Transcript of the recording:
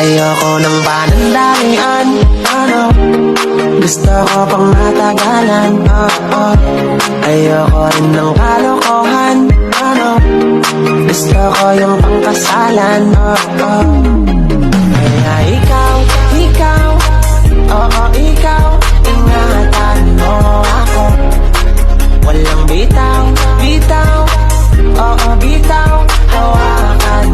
Ayoko ng panandalian, ano. Gusto ko pang matagalan, Ayoko rin ng kalokohan, ano. Gusto ko yung pangkasalan, Kaya ikaw, oo ikaw, ingatan mo ako. Walang bitaw, oo bitaw, hawakan